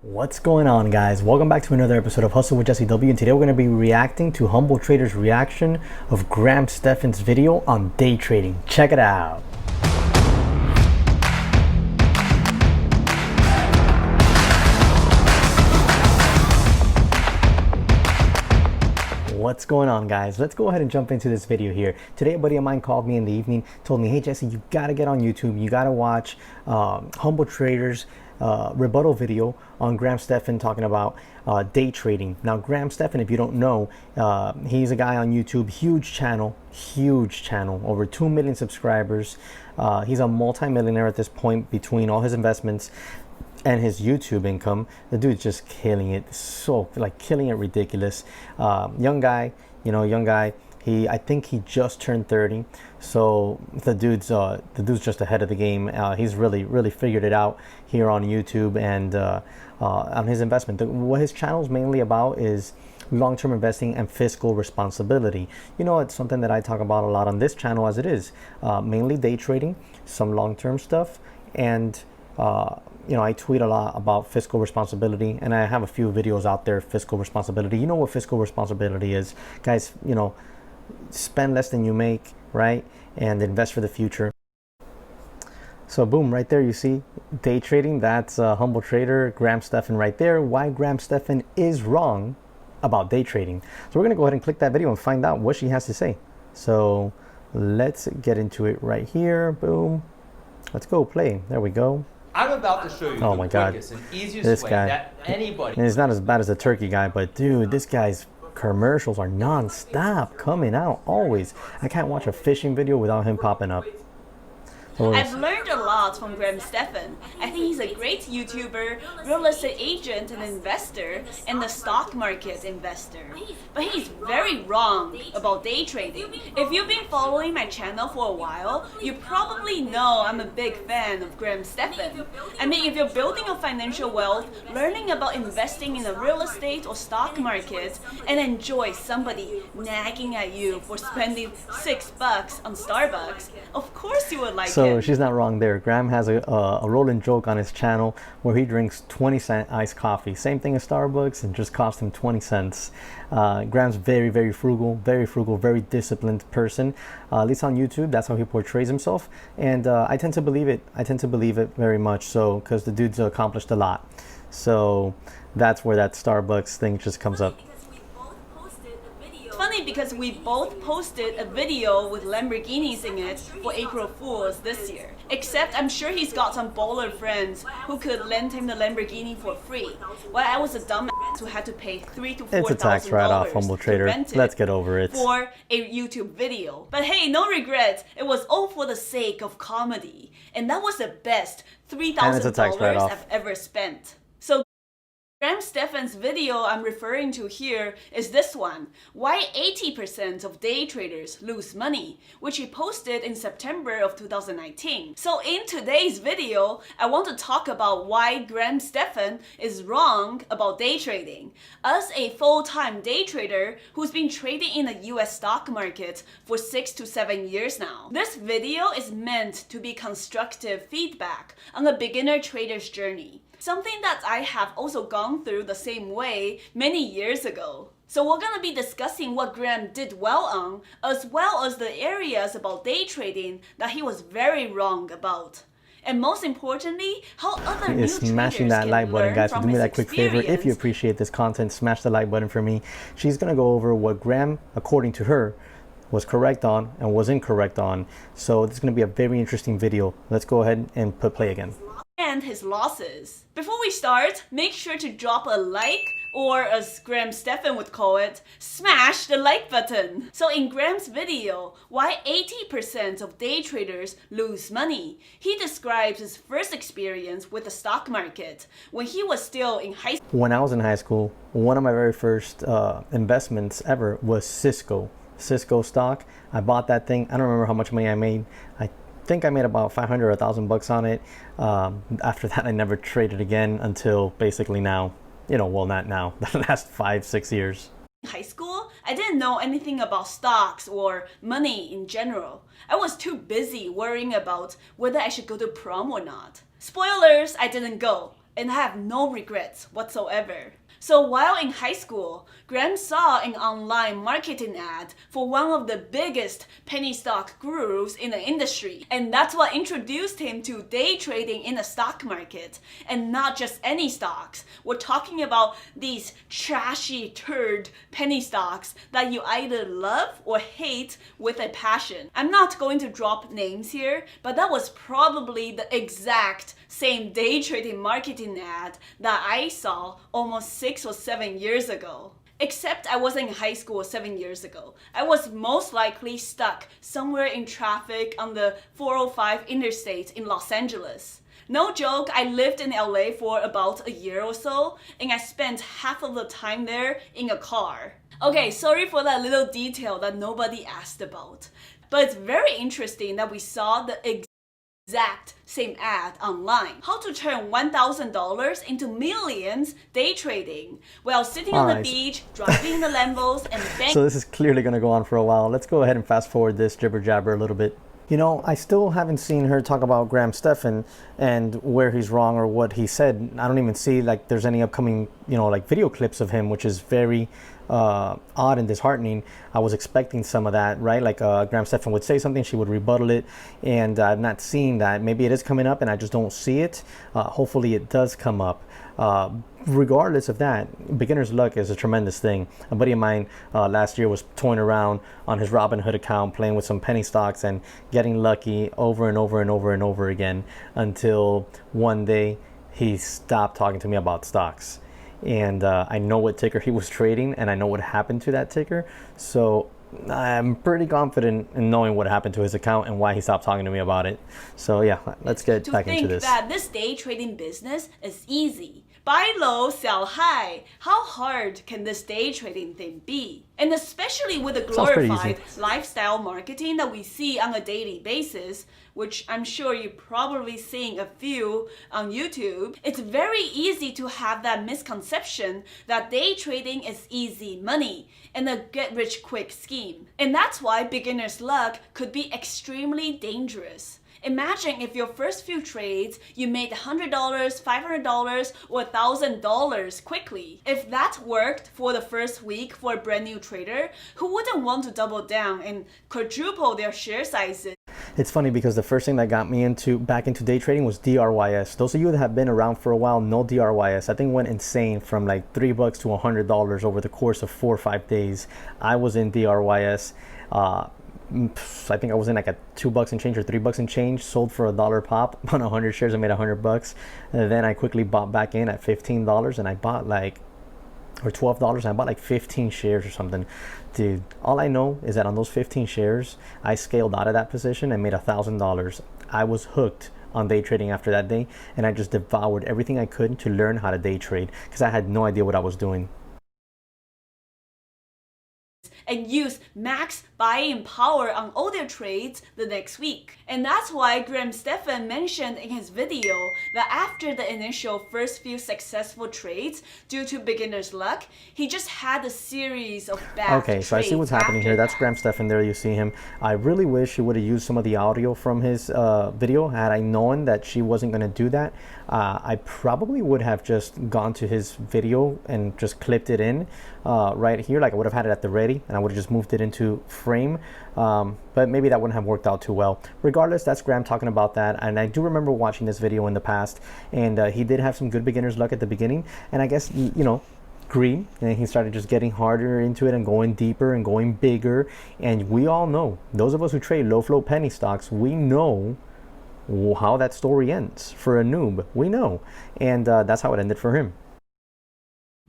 What's going on, guys? Welcome back to another episode of Hustle with JesseW, and today we're going to be reacting to Humble Trader's reaction of Stephan's video on day trading. Check it out. What's going on, guys? Let's go ahead and jump into this video here. Today a buddy of mine called me in the evening, told me, hey Jesse, you gotta get on YouTube, you gotta watch Humble Trader's rebuttal video on Stephan talking about day trading. Now Stephan, if you don't know, he's a guy on YouTube, huge channel, over 2 million subscribers. He's a multi-millionaire at this point between all his investments and his YouTube income. The dude's just killing it, so like killing it ridiculous. Young guy, I think he just turned 30, so the dude's just ahead of the game. He's really figured it out here on YouTube and on his investment. What his channel is mainly about is long-term investing and fiscal responsibility. It's something that I talk about a lot on this channel as it is. Mainly day trading, some long-term stuff, and I tweet a lot about fiscal responsibility, and I have a few videos out there. Fiscal responsibility, you know what fiscal responsibility is, guys. Spend less than you make, right, and invest for the future. So boom, right there you see day trading. That's Humble Trader, Stephan right there. Why Stephan is wrong about day trading. So we're gonna go ahead and click that video and find out what she has to say. So let's get into it right here. Boom, let's go play. There we go. I'm about to show you the quickest and easiest way that anybody... And it's not as bad as the turkey guy, but dude, this guy's commercials are non-stop coming out, always. I can't watch a fishing video without him popping up. I've learned a lot from Stephan. I think he's a great YouTuber, real estate agent and investor, and the stock market investor. But he's very wrong about day trading. If you've been following my channel for a while, you probably know I'm a big fan of Stephan. I mean, if you're building a financial wealth, learning about investing in the real estate or stock market, and enjoy somebody nagging at you for spending $6 on Starbucks, of course you would like it. So she's not wrong there. Graham has a rolling joke on his channel where he drinks 20-cent iced coffee. Same thing as Starbucks, and just cost him 20 cents. Graham's very frugal, very disciplined person. At least on YouTube, that's how he portrays himself. And I tend to believe it. I tend to believe it very much so, because the dude's accomplished a lot. So that's where that Starbucks thing just comes up. Funny because we both posted a video with Lamborghinis in it for April Fools this year. Except I'm sure he's got some baller friends who could lend him the Lamborghini for free, while I was a dumbass who had to pay $3,000 to $4,000 it's a tax write-off, Humble Trader. Let's get over it. For a YouTube video. But hey, no regrets. It was all for the sake of comedy, and that was the best $3,000 I've ever spent. So Stephan's video I'm referring to here is this one, Why 80% of Day Traders Lose Money, which he posted in September of 2019. So in today's video, I want to talk about why Stephan is wrong about day trading. As a full-time day trader who's been trading in the US stock market for 6 to 7 years now, this video is meant to be constructive feedback on a beginner trader's journey. Something that I have also gone through the same way many years ago. So we're gonna be discussing what Graham did well on, as well as the areas about day trading that he was very wrong about. And most importantly, how other new traders smashing that like button, guys. So do me that quick favor. If you appreciate this content, smash the like button for me. She's gonna go over what Graham, according to her, was correct on and was incorrect on. So this is gonna be a very interesting video. Let's go ahead and put play again. And his losses. Before we start, make sure to drop a like, or as Stephan would call it, smash the like button. So in Graham's video, why 80% of day traders lose money, he describes his first experience with the stock market when he was still in high school. When I was in high school, one of my very first investments ever was Cisco stock. I bought that thing. I don't remember how much money I made. I think I made about 500 or 1,000 bucks on it. After that, I never traded again until basically now. Well, not now, the last 5-6 years. In high school, I didn't know anything about stocks or money in general. I was too busy worrying about whether I should go to prom or not. Spoilers, I didn't go. and I have no regrets whatsoever. So while in high school, Graham saw an online marketing ad for one of the biggest penny stock gurus in the industry, and that's what introduced him to day trading in the stock market. And not just any stocks. We're talking about these trashy turd penny stocks that you either love or hate with a passion. I'm not going to drop names here, but that was probably the exact same day trading marketing ad that I saw almost 6 or 7 years ago. Except I wasn't in high school 7 years ago. I was most likely stuck somewhere in traffic on the 405 interstate in Los Angeles. No joke, I lived in LA for about a year or so, and I spent half of the time there in a car. Okay, sorry for that little detail that nobody asked about. But it's very interesting that we saw the exact same ad online. How to turn $1,000 into millions day trading while sitting on the beach, driving the Lambos, and banking. So this is clearly going to go on for a while. Let's go ahead and fast forward this jibber jabber a little bit. You know, I still haven't seen her talk about Graham Stephan and where he's wrong or what he said. I don't even see like there's any upcoming, you know, like video clips of him, which is very odd and disheartening. I was expecting some of that, right? Like Graham Stephan would say something, she would rebuttal it, and I've not seen that. Maybe it is coming up and I just don't see it. Hopefully it does come up. Regardless of that, beginner's luck is a tremendous thing. A buddy of mine last year was toying around on his Robinhood account, playing with some penny stocks and getting lucky over and over and over and over again until one day he stopped talking to me about stocks. And I know what ticker he was trading, and I know what happened to that ticker. So I'm pretty confident in knowing what happened to his account and why he stopped talking to me about it. So yeah, let's get back into this. To think that this day trading business is easy. Buy low, sell high. How hard can this day trading thing be? And especially with the glorified lifestyle marketing that we see on a daily basis, which I'm sure you're probably seeing a few on YouTube, it's very easy to have that misconception that day trading is easy money and a get-rich-quick scheme. And that's why beginner's luck could be extremely dangerous. Imagine if your first few trades, you made $100, $500, or $1,000 quickly. If that worked for the first week for a brand new trader, who wouldn't want to double down and quadruple their share sizes? It's funny because the first thing that got me back into day trading was DRYS. Those of you that have been around for a while know DRYS. I think went insane from like $3 to $100 over the course of 4 or 5 days. I was in DRYS. I think I was in like at $2 and change or $3 and change, sold for $1 pop on 100 shares. I made $100, and then I quickly bought back in at $15, and I bought like, or $12, and I bought like 15 shares or something. Dude, all I know is that on those 15 shares, I scaled out of that position and made $1,000. I was hooked on day trading after that day, and I just devoured everything I could to learn how to day trade because I had no idea what I was doing. And use max buying power on all their trades the next week. And that's why Graham Stephan mentioned in his video that after the initial first few successful trades, due to beginner's luck, he just had a series of bad trades. Okay, so I see what's happening here. That's Graham Stephan there, you see him. I really wish he would have used some of the audio from his video. Had I known that she wasn't going to do that, I probably would have just gone to his video and just clipped it in right here. Like I would have had it at the ready, and I would have just moved it into frame, but maybe that wouldn't have worked out too well. Regardless, that's Graham talking about that, and I do remember watching this video in the past, and he did have some good beginner's luck at the beginning, and I guess, you know, greed, and he started just getting harder into it and going deeper and going bigger. And we all know, those of us who trade low float penny stocks, we know how that story ends. For a noob, we know, and that's how it ended for him.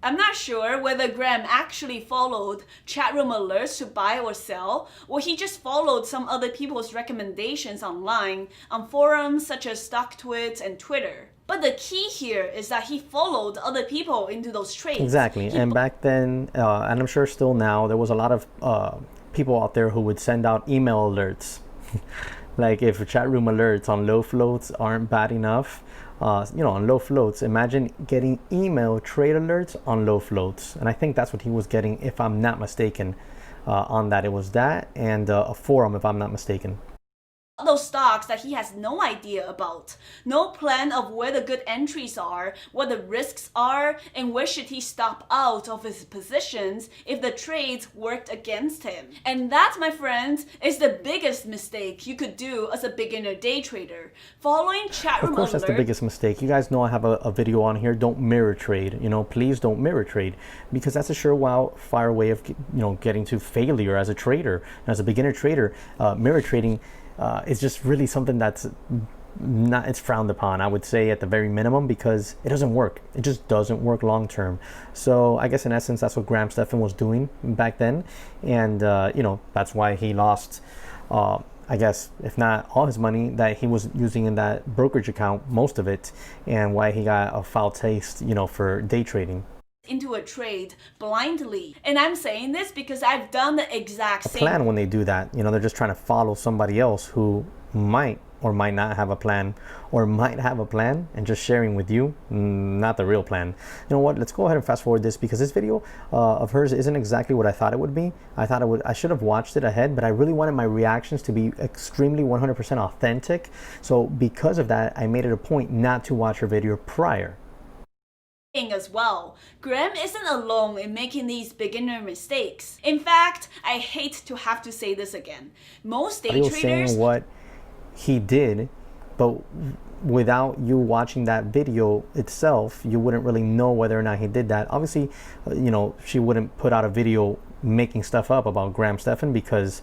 I'm not sure whether Graham actually followed chat room alerts to buy or sell, or he just followed some other people's recommendations online on forums such as StockTwits and Twitter. But the key here is that he followed other people into those trades. Exactly, and back then, and I'm sure still now, there was a lot of people out there who would send out email alerts. Like if chat room alerts on low floats aren't bad enough, you know, on low floats, imagine getting email trade alerts on low floats. And I think that's what he was getting, if I'm not mistaken, on that. It was that and a forum, if I'm not mistaken. those stocks that he has no idea about. No plan of where the good entries are, what the risks are, and where should he stop out of his positions if the trades worked against him. And that, my friends, is the biggest mistake you could do as a beginner day trader. Following chat room Of course, that's the biggest mistake. You guys know I have a video on here. Don't mirror trade. You know, please don't mirror trade, because that's a surefire way of getting to failure as a trader. As a beginner trader, mirror trading is just really something that's it's frowned upon, I would say, at the very minimum, because it doesn't work. It just doesn't work long term. So I guess in essence that's what Stephan was doing back then, and that's why he lost I guess if not all his money that he was using in that brokerage account, most of it, and why he got a foul taste for day trading into a trade blindly. And I'm saying this because I've done the exact same plan. When they do that, they're just trying to follow somebody else who might or might not have a plan, or might have a plan and just sharing with you, not the real plan. You know what, let's go ahead and fast forward this, because this video of hers isn't exactly what I thought it would be. I should have watched it ahead, but I really wanted my reactions to be extremely 100% authentic. So because of that, I made it a point not to watch her video prior. As well. Graham isn't alone in making these beginner mistakes. In fact, I hate to have to say this again. Most day traders saying what he did, but without you watching that video itself, you wouldn't really know whether or not he did that. Obviously, she wouldn't put out a video making stuff up about Stephan, because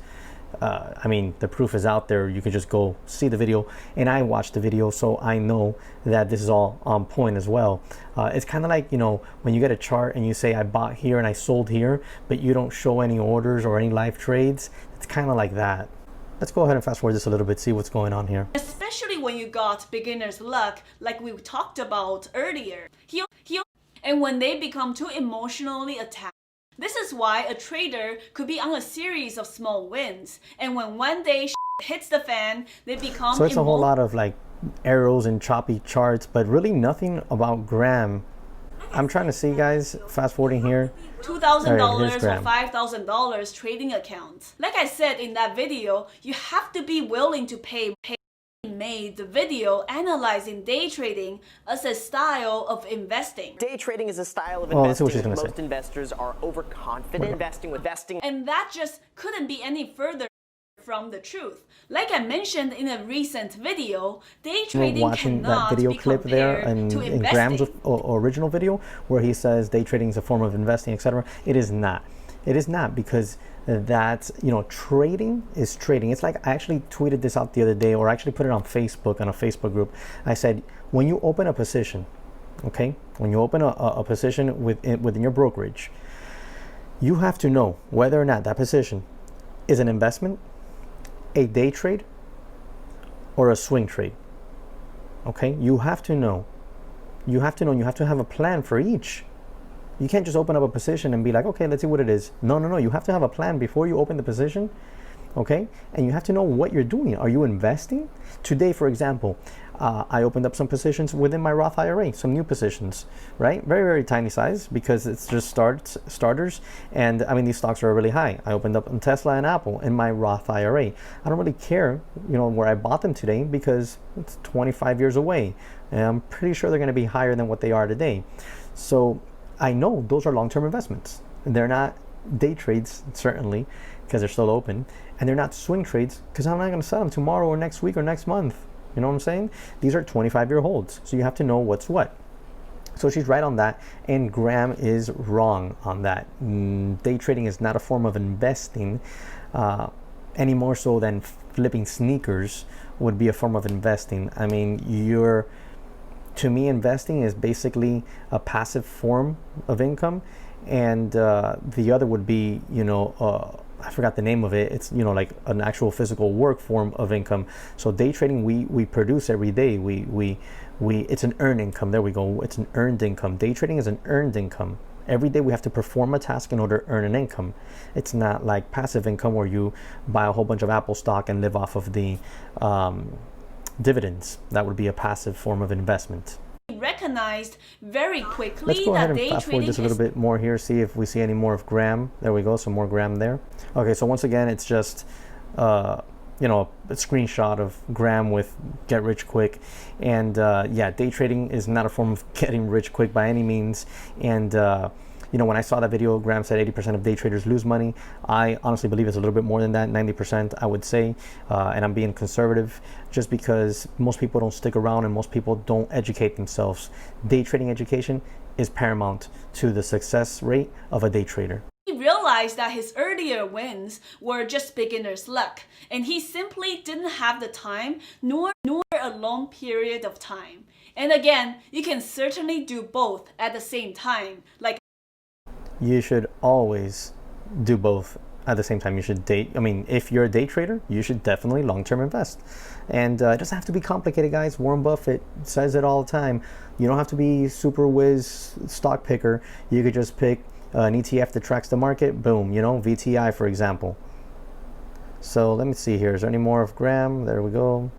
I mean, the proof is out there. You could just go see the video, and I watched the video, so I know that this is all on point as well. It's kind of like, when you get a chart and you say I bought here and I sold here, but you don't show any orders or any live trades. It's kind of like that. Let's go ahead and fast forward this a little bit, see what's going on here. Especially when you got beginner's luck, like we talked about earlier. And when they become too emotionally attached. This is why a trader could be on a series of small wins, and when one day hits the fan, they become so it's a whole lot of like arrows and choppy charts, but really nothing about Graham. I'm trying to see, guys, fast forwarding here. $2,000 or $5,000 trading account. Like I said in that video, you have to be willing to pay. Made the video analyzing day trading as a style of investing. Day trading is a style of investing. Most investors are overconfident investing. And that just couldn't be any further from the truth. Like I mentioned in a recent video, day trading cannot that video be clip there compared to in Graham's original video where he says day trading is a form of investing, etc. It is not. It is not, because that, trading is trading. It's like, I actually tweeted this out the other day, or actually put it on Facebook, on a Facebook group. I said, when you open a position, okay, when you open a position within your brokerage, you have to know whether or not that position is an investment, a day trade, or a swing trade. Okay, you have to know. You have to know, and you have to have a plan for each. You can't just open up a position and be like, okay, let's see what it is. No. You have to have a plan before you open the position, okay? And you have to know what you're doing. Are you investing? Today, for example, I opened up some positions within my Roth IRA, some new positions, right? Very, very tiny size, because it's just starters. And I mean, these stocks are really high. I opened up on Tesla and Apple in my Roth IRA. I don't really care, where I bought them today, because it's 25 years away. And I'm pretty sure they're going to be higher than what they are today. So I know those are long-term investments. They're not day trades, certainly, because they're still open, and they're not swing trades, because I'm not going to sell them tomorrow or next week or next month. You know what I'm saying? These are 25-year holds, so you have to know what's what. So she's right on that, and Graham is wrong on that. Day trading is not a form of investing, any more so than flipping sneakers would be a form of investing. I mean, to me, investing is basically a passive form of income, and the other would be, I forgot the name of it. It's, like an actual physical work form of income. So day trading, we produce every day. It's an earned income. There we go. It's an earned income. Day trading is an earned income. Every day we have to perform a task in order to earn an income. It's not like passive income where you buy a whole bunch of Apple stock and live off of the dividends. That would be a passive form of investment. Recognized very quickly. Let's go ahead and fast forward this a little bit more here, see if we see any more of Graham. There we go, some more Graham there. Okay, so once again, it's just you know, a screenshot of Graham with get rich quick. And yeah, day trading is not a form of getting rich quick by any means. And you know, when I saw that video, Graham said 80% of day traders lose money. I honestly believe it's a little bit more than that, 90% I would say. And I'm being conservative just because most people don't stick around and most people don't educate themselves. Day trading education is paramount to the success rate of a day trader. He realized that his earlier wins were just beginner's luck, and he simply didn't have the time nor a long period of time. And again, you can certainly do both at the same time. Like, you should always do both at the same time. You should if you're a day trader, you should definitely long-term invest. And it doesn't have to be complicated, guys. Warren Buffett says it all the time. You don't have to be super whiz stock picker. You could just pick an ETF that tracks the market. Boom, you know, VTI, for example. So let me see here. Is there any more of Graham? There we go.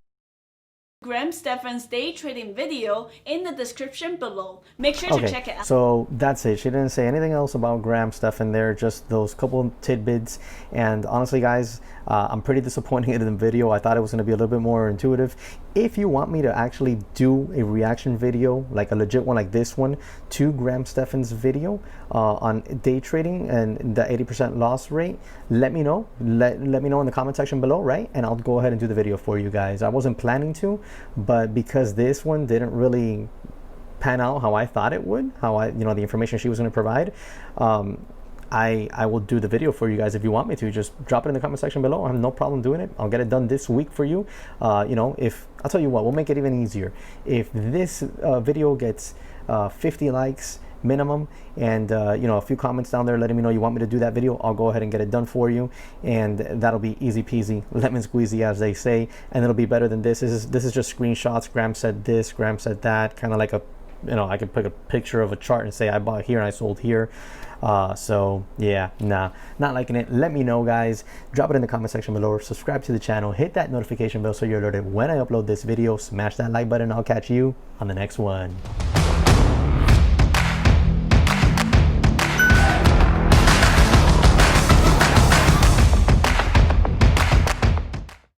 Stephan's day trading video in the description below. Make sure to check it out. So that's it. She didn't say anything else about Stephan there, just those couple tidbits. And honestly, guys, I'm pretty disappointed in the video. I thought it was going to be a little bit more intuitive. If you want me to actually do a reaction video, like a legit one like this one, to Stephan's video on day trading and the 80% loss rate, let me know. Let me know in the comment section below, right? And I'll go ahead and do the video for you guys. I wasn't planning to, but because this one didn't really pan out how I thought it would, the information she was going to provide, I will do the video for you guys. If you want me to, just drop it in the comment section below. I have no problem doing it. I'll get it done this week for you. You know, if I'll tell you what, we'll make it even easier. If this video gets 50 likes minimum and you know, a few comments down there letting me know you want me to do that video, I'll go ahead and get it done for you, and that'll be easy peasy lemon squeezy, as they say. And it'll be better than this. This is just screenshots. Graham said this, Graham said that, kind of like a, you know, I could put a picture of a chart and say I bought here and I sold here. So yeah, nah, not liking it. Let me know, guys. Drop it in the comment section below. Subscribe to the channel. Hit that notification bell so you're alerted when I upload this video. Smash that like button. I'll catch you on the next one.